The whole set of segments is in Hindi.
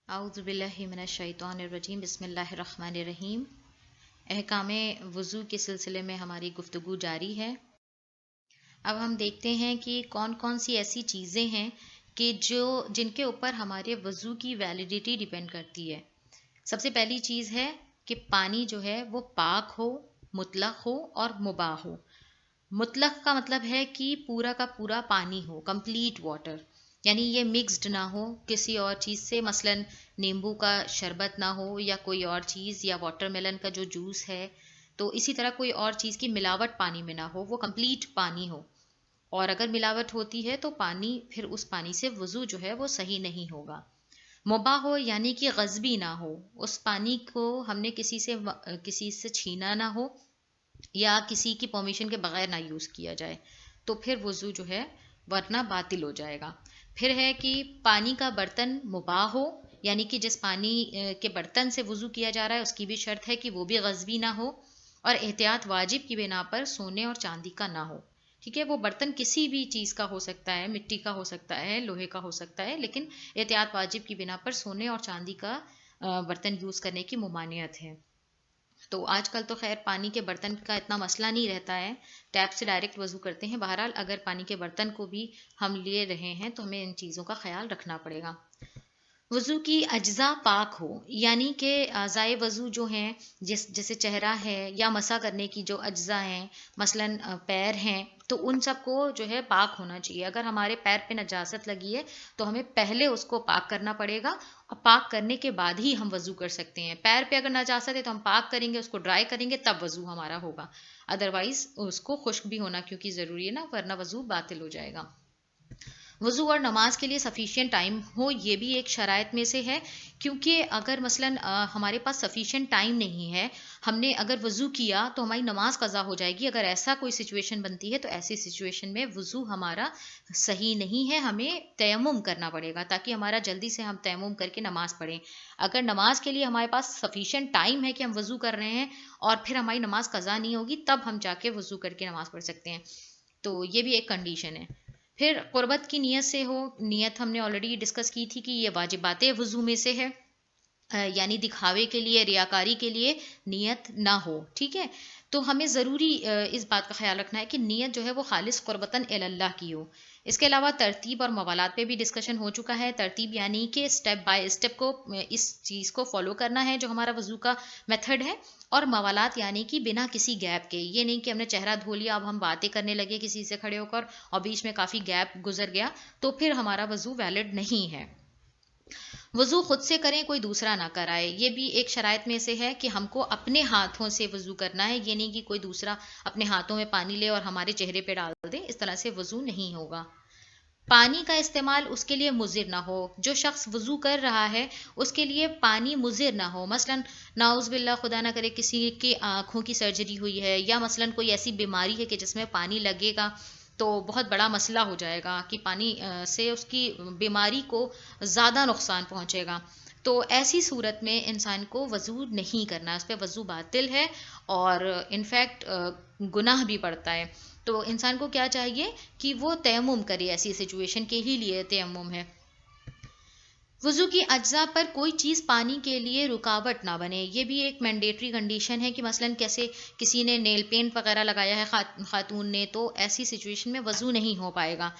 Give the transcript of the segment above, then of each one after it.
आऊज़ुबिल्लाहि मिनश्शैतानिर्रजीम बिस्मिल्लाहिर्रहमानिर्रहीम। अहकामे वज़ू के सिलसिले में हमारी गुफ्तगू जारी है। अब हम देखते हैं कि कौन कौन सी ऐसी चीज़ें हैं कि जिनके ऊपर हमारे वज़ू की वैलिडिटी डिपेंड करती है। सबसे पहली चीज़ है कि पानी जो है वो पाक हो, मुतलक हो और मुबाह हो। मुतलक का मतलब है कि पूरा का पूरा पानी हो, कंप्लीट वाटर, यानी ये मिक्स्ड ना हो किसी और चीज़ से, मसलन नींबू का शरबत ना हो या कोई और चीज़, या वाटरमेलन का जो जूस है, तो इसी तरह कोई और चीज़ की मिलावट पानी में ना हो, वो कंप्लीट पानी हो। और अगर मिलावट होती है तो पानी, फिर उस पानी से वज़ू जो है वो सही नहीं होगा। मुबाह हो यानी कि गज़बी ना हो, उस पानी को हमने किसी से छीना ना हो या किसी की परमिशन के बगैर ना यूज़ किया जाए, तो फिर वज़ू जो है वरना बातिल हो जाएगा। फिर है कि पानी का बर्तन मुबाह हो, यानी कि जिस पानी के बर्तन से वज़ू किया जा रहा है उसकी भी शर्त है कि वो भी गज़बी ना हो, और एहतियात वाजिब की बिना पर सोने और चांदी का ना हो। ठीक है, वो बर्तन किसी भी चीज़ का हो सकता है, मिट्टी का हो सकता है, लोहे का हो सकता है, लेकिन एहतियात वाजिब की बिना पर सोने और चांदी का बर्तन यूज़ करने की मुमानियत है। तो आजकल तो खैर पानी के बर्तन का इतना मसला नहीं रहता है, टैप से डायरेक्ट वज़ू करते हैं। बहरहाल अगर पानी के बर्तन को भी हम ले रहे हैं तो हमें इन चीज़ों का ख्याल रखना पड़ेगा। वज़ू की अज्ज़ा पाक हो, यानी कि अज़ाए वज़ू जो हैं, जैसे चेहरा है या मसा करने की जो अज्ज़ा हैं, मसलन पैर हैं, तो उन सब को जो है पाक होना चाहिए। अगर हमारे पैर पे नजासत लगी है तो हमें पहले उसको पाक करना पड़ेगा, और पाक करने के बाद ही हम वज़ू कर सकते हैं। पैर पे अगर नजासत है तो हम पाक करेंगे, उसको ड्राई करेंगे, तब वज़ू हमारा होगा। अदरवाइज़ उसको खुश्क भी होना क्योंकि ज़रूरी है ना, वरना वज़ू बातिल हो जाएगा। वज़ू और नमाज के लिए सफ़िशिएंट टाइम हो, ये भी एक शराइत में से है, क्योंकि अगर मसलन हमारे पास सफ़िशिएंट टाइम नहीं है, हमने अगर वज़ू किया तो हमारी नमाज क़ज़ा हो जाएगी। अगर ऐसा कोई सिचुएशन बनती है तो ऐसी सिचुएशन में वज़ू हमारा सही नहीं है, हमें तयम्मुम करना पड़ेगा ताकि हमारा जल्दी से हम तयम्मुम करके नमाज पढ़ें। अगर नमाज के लिए हमारे पास सफ़िशिएंट टाइम है कि हम वज़ू कर रहे हैं और फिर हमारी नमाज क़ज़ा नहीं होगी, तब हम जाके वज़ू करके नमाज पढ़ सकते हैं। तो ये भी एक कंडीशन है। फिर क़ुर्बत की नीयत से हो, नियत हमने ऑलरेडी डिस्कस की थी कि ये वाजिबात वज़ू में से है, यानी दिखावे के लिए, रियाकारी के लिए नियत ना हो। ठीक है, तो हमें ज़रूरी इस बात का ख्याल रखना है कि नियत जो है वो खालिस क़ुर्बतन इलल्लाह की हो। इसके अलावा तरतीब और मवालात पे भी डिस्कशन हो चुका है। तरतीब यानी कि स्टेप बाय स्टेप को, इस चीज़ को फॉलो करना है जो हमारा वज़ू का मेथड है। और मवालात यानी कि बिना किसी गैप के, ये नहीं कि हमने चेहरा धो लिया, अब हम बातें करने लगे किसी से खड़े होकर और बीच में काफ़ी गैप गुजर गया, तो फिर हमारा वज़ू वैलिड नहीं है। वज़ू खुद से करें, कोई दूसरा ना कराए, ये भी एक शराइत में से है कि हमको अपने हाथों से वज़ू करना है। ये नहीं कि कोई दूसरा अपने हाथों में पानी ले और हमारे चेहरे पे डाल दे, इस तरह से वज़ू नहीं होगा। पानी का इस्तेमाल उसके लिए मुज़िर ना हो, जो शख्स वज़ू कर रहा है उसके लिए पानी मुज़िर ना हो। मसलन नाउज़ बिल्लाह, खुदा ना करे किसी की आँखों की सर्जरी हुई है, या मसलन कोई ऐसी बीमारी है कि जिसमें पानी लगेगा तो बहुत बड़ा मसला हो जाएगा कि पानी से उसकी बीमारी को ज़्यादा नुकसान पहुँचेगा। तो ऐसी सूरत में इंसान को वज़ू नहीं करना है, उस पे वज़ू बातिल है और इनफैक्ट गुनाह भी पड़ता है। तो इंसान को क्या चाहिए कि वो तयम्मुम करे, ऐसी सिचुएशन के ही लिए तयम्मुम है। वज़ू की अज्जा पर कोई चीज़ पानी के लिए रुकावट ना बने, ये भी एक मैंडेटरी कंडीशन है कि मसलन कैसे किसी ने नेल पेंट वगैरह लगाया है, खातून ने, तो ऐसी सिचुएशन में वज़ू नहीं हो पाएगा।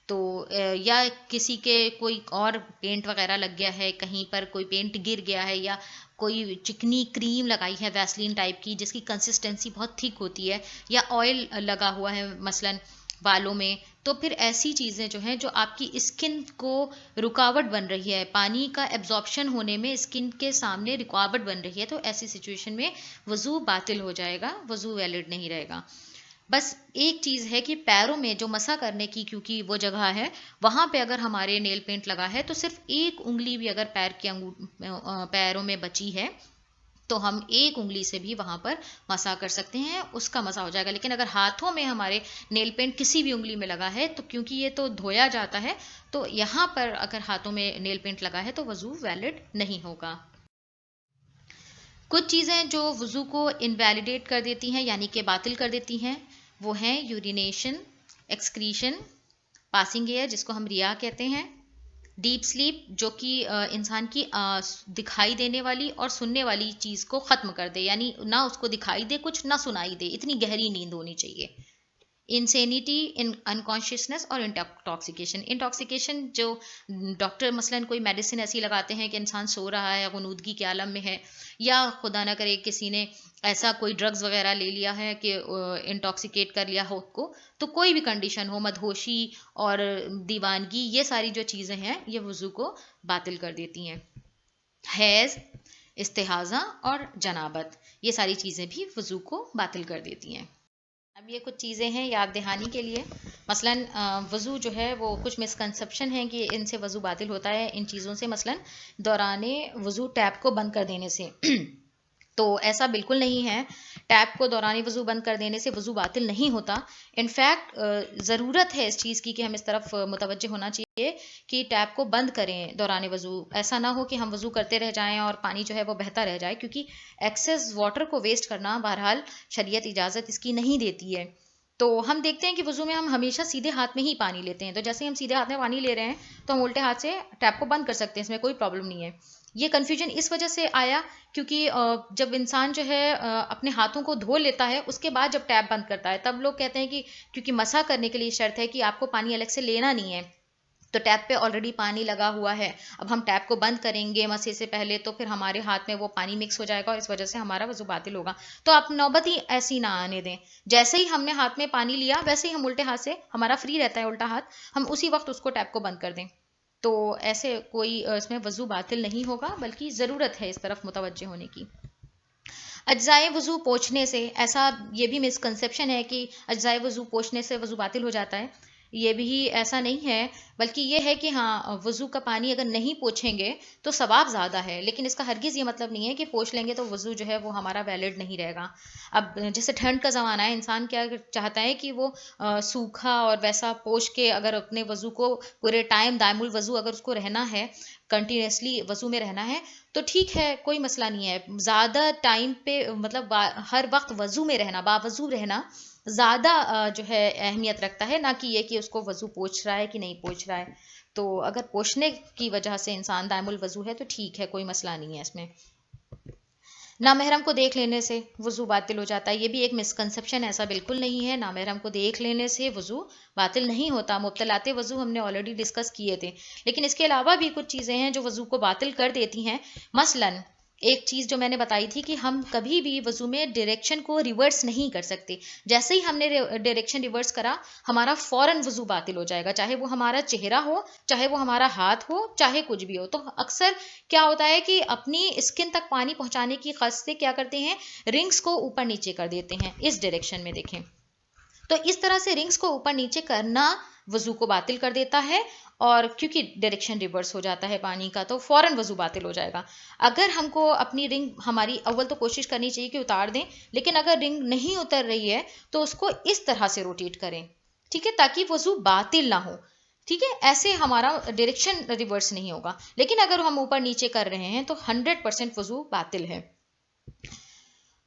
तो या किसी के कोई और पेंट वगैरह लग गया है, कहीं पर कोई पेंट गिर गया है, या कोई चिकनी क्रीम लगाई है वैसलीन टाइप की जिसकी कंसिस्टेंसी बहुत थिक होती है, या ऑयल लगा हुआ है मसलन बालों में, तो फिर ऐसी चीज़ें जो हैं जो आपकी स्किन को रुकावट बन रही है, पानी का एब्जॉर्प्शन होने में स्किन के सामने रुकावट बन रही है, तो ऐसी सिचुएशन में वज़ू बातिल हो जाएगा, वज़ू वैलिड नहीं रहेगा। बस एक चीज़ है कि पैरों में जो मसा करने की, क्योंकि वो जगह है वहाँ पे अगर हमारे नेल पेंट लगा है तो सिर्फ एक उंगली भी अगर पैरों में बची है तो हम एक उंगली से भी वहाँ पर मसा कर सकते हैं, उसका मसा हो जाएगा। लेकिन अगर हाथों में हमारे नेल पेंट किसी भी उंगली में लगा है, तो क्योंकि ये तो धोया जाता है, तो यहाँ पर अगर हाथों में नेल पेंट लगा है तो वज़ू वैलिड नहीं होगा। कुछ चीज़ें जो वज़ू को इनवैलिडेट कर देती हैं, यानी कि बातिल कर देती हैं, वो हैं यूरिनेशन, एक्सक्रीशन, पासिंग एयर जिसको हम रिया कहते हैं, डीप स्लीप जो कि इंसान की दिखाई देने वाली और सुनने वाली चीज़ को ख़त्म कर दे, यानी ना उसको दिखाई दे कुछ ना सुनाई दे, इतनी गहरी नींद होनी चाहिए। इंसेनिटी, इन अनकॉन्शियसनेस और इंटॉक्सिकेशन। इंटॉक्सिकेशन जो डॉक्टर मसलन कोई मेडिसिन ऐसी लगाते हैं कि इंसान सो रहा है, गुनूदगी के आलम में है, या खुदा ना करे किसी ने ऐसा कोई ड्रग्स वगैरह ले लिया है कि इंटॉक्सिकेट कर लिया हो उसको, तो कोई भी कंडीशन हो, मदहोशी और दीवानगी, ये सारी जो चीज़ें हैं ये वज़ू को बातिल कर देती हैं। हैज़, इस्तिहाज़ा और जनाबत, ये सारी चीज़ें भी वज़ू को बातिल कर देती हैं। अब ये कुछ चीज़ें हैं याद दहानी के लिए। मसलन वज़ू जो है वो कुछ मिसकंसेप्शन है कि इनसे वज़ू बातिल होता है, इन चीज़ों से, मसलन दौराने वज़ू टैप को बंद कर देने से। तो ऐसा बिल्कुल नहीं है, टैप को दौरानी वज़ू बंद कर देने से वज़ू बातिल नहीं होता। इनफैक्ट ज़रूरत है इस चीज़ की कि हम इस तरफ मुतवज्जे होना चाहिए कि टैप को बंद करें दौरान वज़ू। ऐसा ना हो कि हम वज़ू करते रह जाएं और पानी जो है वो बहता रह जाए, क्योंकि एक्सेस वाटर को वेस्ट करना बहरहाल शरीयत इजाज़त इसकी नहीं देती है। तो हम देखते हैं कि वज़ू में हम हमेशा सीधे हाथ में ही पानी लेते हैं, तो जैसे हम सीधे हाथ में पानी ले रहे हैं तो हम उल्टे हाथ से टैप को बंद कर सकते हैं, इसमें कोई प्रॉब्लम नहीं है। ये कन्फ्यूजन इस वजह से आया क्योंकि जब इंसान जो है अपने हाथों को धो लेता है उसके बाद जब टैप बंद करता है, तब लोग कहते हैं कि क्योंकि मसा करने के लिए शर्त है कि आपको पानी अलग से लेना नहीं है, तो टैप पे ऑलरेडी पानी लगा हुआ है, अब हम टैप को बंद करेंगे मसे से पहले तो फिर हमारे हाथ में वो पानी मिक्स हो जाएगा और इस वजह से हमारा वज़ू बातिल होगा। तो आप नौबत ही ऐसी ना आने दें, जैसे ही हमने हाथ में पानी लिया वैसे ही हम उल्टे हाथ से, हमारा फ्री रहता है उल्टा हाथ, हम उसी वक्त उसको टैप को बंद कर दें। तो ऐसे कोई इसमें वज़ू बातिल नहीं होगा, बल्कि ज़रूरत है इस तरफ मुतवज्जे होने की। अज्जाए वज़ू पोंछने से, ऐसा ये भी मिसकंसेप्शन है कि अज्जाए वज़ू पोंछने से वज़ू बातिल हो जाता है, ये भी ऐसा नहीं है, बल्कि ये है कि हाँ वज़ू का पानी अगर नहीं पोंछेंगे तो सवाब ज़्यादा है, लेकिन इसका हरगिज़ ये मतलब नहीं है कि पोंछ लेंगे तो वज़ू जो है वो हमारा वैलिड नहीं रहेगा। अब जैसे ठंड का ज़माना है, इंसान क्या चाहता है कि वो सूखा और वैसा पोंछ के अगर अपने वज़ू को पूरे टाइम दायमुल वज़ू अगर उसको रहना है, कंटिन्यूसली वज़ू में रहना है, तो ठीक है, कोई मसला नहीं है। ज़्यादा टाइम पे मतलब हर वक्त वज़ू में रहना, बावज़ू रहना ज़्यादा जो है अहमियत रखता है, ना कि ये कि उसको वज़ू पोंछ रहा है कि नहीं पोंछ रहा है। तो अगर पोंछने की वजह से इंसान दायमुल वज़ू है तो ठीक है, कोई मसला नहीं है इसमें। नामहरम को देख लेने से वज़ू बातिल हो जाता है, ये भी एक मिसकंसेप्शन, ऐसा बिल्कुल नहीं है। नामहरम को देख लेने से वज़ू बातिल नहीं होता। मुब्तलाते वज़ू हमने ऑलरेडी डिस्कस किए थे, लेकिन इसके अलावा भी कुछ चीज़ें हैं जो वज़ू को बातिल कर देती हैं। मसलन एक चीज़ जो मैंने बताई थी कि हम कभी भी वज़ू में डायरेक्शन को रिवर्स नहीं कर सकते। जैसे ही हमने डायरेक्शन रिवर्स करा, हमारा फ़ौरन वज़ू बातिल हो जाएगा, चाहे वो हमारा चेहरा हो, चाहे वो हमारा हाथ हो, चाहे कुछ भी हो। तो अक्सर क्या होता है कि अपनी स्किन तक पानी पहुंचाने की क़स्द से क्या करते हैं, रिंग्स को ऊपर नीचे कर देते हैं। इस डायरेक्शन में देखें तो इस तरह से रिंग्स को ऊपर नीचे करना वज़ू को बातिल कर देता है, और क्योंकि डायरेक्शन रिवर्स हो जाता है पानी का तो फ़ौरन वज़ू बातिल हो जाएगा। अगर हमको अपनी रिंग, हमारी अव्वल तो कोशिश करनी चाहिए कि उतार दें, लेकिन अगर रिंग नहीं उतर रही है तो उसको इस तरह से रोटेट करें, ठीक है, ताकि वज़ू बातिल ना हो। ठीक है, ऐसे हमारा डायरेक्शन रिवर्स नहीं होगा। लेकिन अगर हम ऊपर नीचे कर रहे हैं तो 100% वज़ू बातिल है।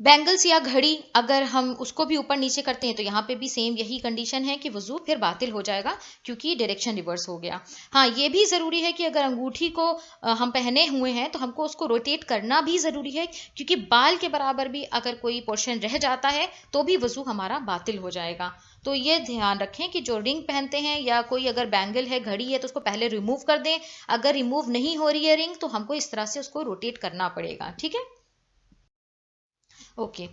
बैंगल्स या घड़ी अगर हम उसको भी ऊपर नीचे करते हैं तो यहाँ पे भी सेम यही कंडीशन है कि वज़ू फिर बातिल हो जाएगा, क्योंकि डायरेक्शन रिवर्स हो गया। हाँ, ये भी ज़रूरी है कि अगर अंगूठी को हम पहने हुए हैं तो हमको उसको रोटेट करना भी ज़रूरी है, क्योंकि बाल के बराबर भी अगर कोई पोर्शन रह जाता है तो भी वज़ू हमारा बातिल हो जाएगा। तो ये ध्यान रखें कि जो रिंग पहनते हैं या कोई अगर बैंगल है, घड़ी है, तो उसको पहले रिमूव कर दें। अगर रिमूव नहीं हो रही है रिंग तो हमको इस तरह से उसको रोटेट करना पड़ेगा। ठीक है, ओके।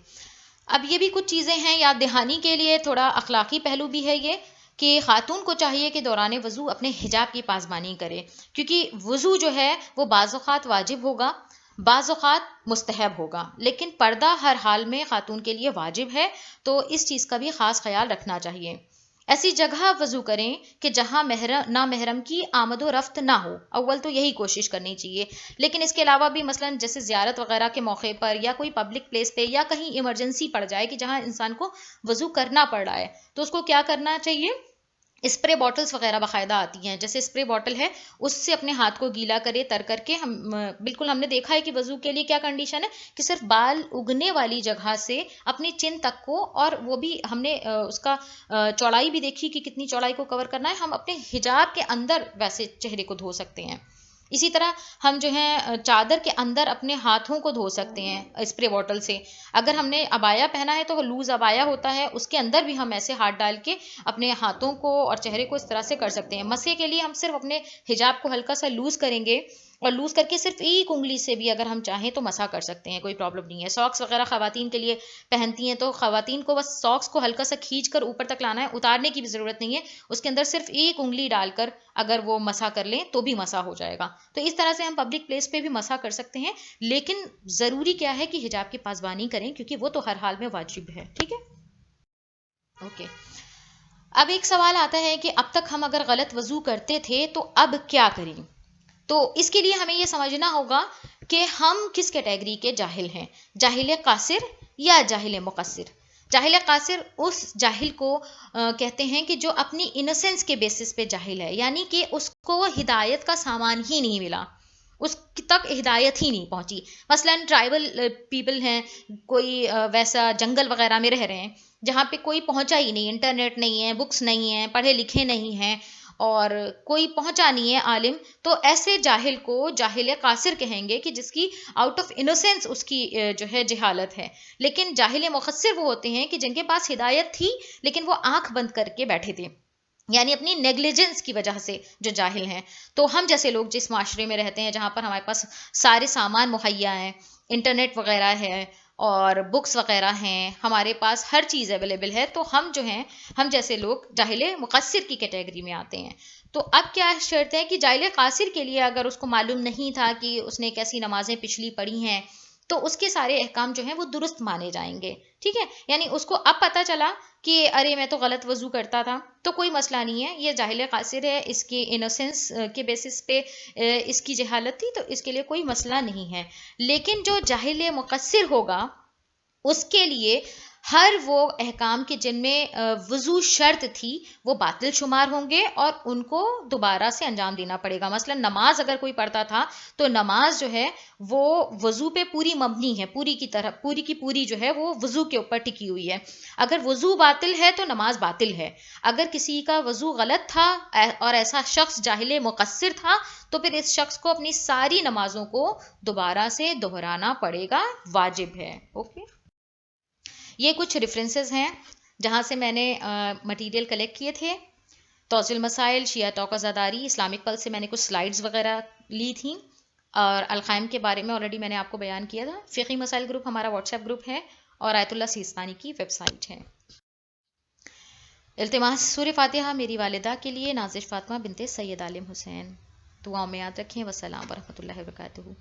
अब ये भी कुछ चीज़ें हैं याद दहानी के लिए, थोड़ा अखलाकी पहलू भी है ये, कि ख़ातून को चाहिए कि दौरान वज़ू अपने हिजाब की पासबानी करे, क्योंकि वज़ू जो है वो बाज़-औक़ात वाजिब होगा, बाज़-औक़ात मुस्तहब होगा, लेकिन पर्दा हर हाल में ख़ातून के लिए वाजिब है, तो इस चीज़ का भी ख़ास ख्याल रखना चाहिए। ऐसी जगह वज़ू करें कि जहाँ ना महरम की आमद व रफ्त ना हो, अव्वल तो यही कोशिश करनी चाहिए। लेकिन इसके अलावा भी मसलन जैसे ज़ियारत वगैरह के मौके पर या कोई पब्लिक प्लेस पे या कहीं इमरजेंसी पड़ जाए कि जहाँ इंसान को वज़ू करना पड़ रहा है, तो उसको क्या करना चाहिए, स्प्रे बॉटल्स वगैरह बाकायदा आती हैं, जैसे स्प्रे बॉटल है उससे अपने हाथ को गीला करे तर करके हम बिल्कुल हमने देखा है कि वजू के लिए क्या कंडीशन है कि सिर्फ बाल उगने वाली जगह से अपनी चिन तक को, और वो भी हमने उसका चौड़ाई भी देखी कि कितनी चौड़ाई को कवर करना है, हम अपने हिजाब के अंदर वैसे चेहरे को धो सकते हैं। इसी तरह हम जो है चादर के अंदर अपने हाथों को धो सकते हैं स्प्रे बॉटल से। अगर हमने अबाया पहना है तो लूज अबाया होता है, उसके अंदर भी हम ऐसे हाथ डाल के अपने हाथों को और चेहरे को इस तरह से कर सकते हैं। मसे के लिए हम सिर्फ अपने हिजाब को हल्का सा लूज करेंगे और लूज करके सिर्फ एक उंगली से भी अगर हम चाहें तो मसा कर सकते हैं, कोई प्रॉब्लम नहीं है। सॉक्स वगैरह खवातीन के लिए पहनती हैं तो खवातीन को बस सॉक्स को हल्का सा खींच कर ऊपर तक लाना है, उतारने की भी जरूरत नहीं है, उसके अंदर सिर्फ एक उंगली डालकर अगर वो मसा कर लें तो भी मसा हो जाएगा। तो इस तरह से हम पब्लिक प्लेस पे भी मसा कर सकते हैं, लेकिन जरूरी क्या है कि हिजाब की पासबानी करें, क्योंकि वो तो हर हाल में वाजिब है। ठीक है, ओके। अब एक सवाल आता है कि अब तक हम अगर गलत वजू करते थे तो अब क्या करें। तो इसके लिए हमें यह समझना होगा कि हम किस कैटेगरी के जाहिल हैं, जाहिल कासिर या जाहिल मुकस्सिर। जाहिल कासिर उस जाहिल को कहते हैं कि जो अपनी इनोसेंस के बेसिस पे जाहिल है, यानी कि उसको हिदायत का सामान ही नहीं मिला, उस तक हिदायत ही नहीं पहुंची। मसलन ट्राइबल पीपल हैं, कोई वैसा जंगल वगैरह में रह रहे हैं जहाँ पे कोई पहुंचा ही नहीं, इंटरनेट नहीं है, बुक्स नहीं है, पढ़े लिखे नहीं हैं और कोई पहुंचा नहीं है आलिम, तो ऐसे जाहिल को जाहिल कासिर कहेंगे कि जिसकी आउट ऑफ इनोसेंस उसकी जो है जहालत है। लेकिन जाहिल मुखस्सिर वो होते हैं कि जिनके पास हिदायत थी लेकिन वो आंख बंद करके बैठे थे, यानी अपनी नेग्लिजेंस की वजह से जो जाहिल हैं। तो हम जैसे लोग जिस माशरे में रहते हैं जहाँ पर हमारे पास सारे सामान मुहैया हैं, इंटरनेट वगैरह है और बुक्स वगैरह हैं, हमारे पास हर चीज़ अवेलेबल है, तो हम जो हैं, हम जैसे लोग जाहिल मुकस्सिर की कैटेगरी में आते हैं। तो अब क्या शर्त है कि जाहिल कासिर के लिए अगर उसको मालूम नहीं था कि उसने कैसी नमाजें पिछली पढ़ी हैं तो उसके सारे अहकाम जो हैं वो दुरुस्त माने जाएंगे। ठीक है, यानी उसको अब पता चला कि अरे मैं तो गलत वजू करता था, तो कोई मसला नहीं है, ये जाहिल कासिर है, इसकी इनोसेंस के बेसिस पे इसकी जहालत थी, तो इसके लिए कोई मसला नहीं है। लेकिन जो जाहिल मुकस्सिर होगा उसके लिए हर वो अहकाम के जिनमें वजू शर्त थी वो बातिल शुमार होंगे और उनको दोबारा से अंजाम देना पड़ेगा। मसलन नमाज अगर कोई पढ़ता था तो नमाज जो है वो वजू पे पूरी मबनी है, पूरी की तरह पूरी की पूरी जो है वो वजू के ऊपर टिकी हुई है। अगर वजू बातिल है तो नमाज बातिल है। अगर किसी का वजू गलत था और ऐसा शख्स जाहिल मुकस्सिर था तो फिर इस शख्स को अपनी सारी नमाजों को दोबारा से दोहराना पड़ेगा, वाजिब है। ओके, ये कुछ रेफरेंसेस हैं जहाँ से मैंने मटेरियल कलेक्ट किए थे। तौज़िल मसाइल, शिया तौक़ज़ादारी, इस्लामिक पल्स से मैंने कुछ स्लाइड्स वगैरह ली थी और अल-क़ाइम के बारे में ऑलरेडी मैंने आपको बयान किया था। फ़िक़ी मसाइल ग्रुप हमारा व्हाट्सएप ग्रुप है और आयतुल्लाह सिस्तानी की वेबसाइट है। इल्तिमास सूरह फ़ातिहा मेरी वालिदा के लिए, नाज़िश फ़ातिमा बिनते सैयद आलिम हुसैन। दुआओं में याद रखें। वस्सलाम व रहमतुल्लाहि व बरकातुहू।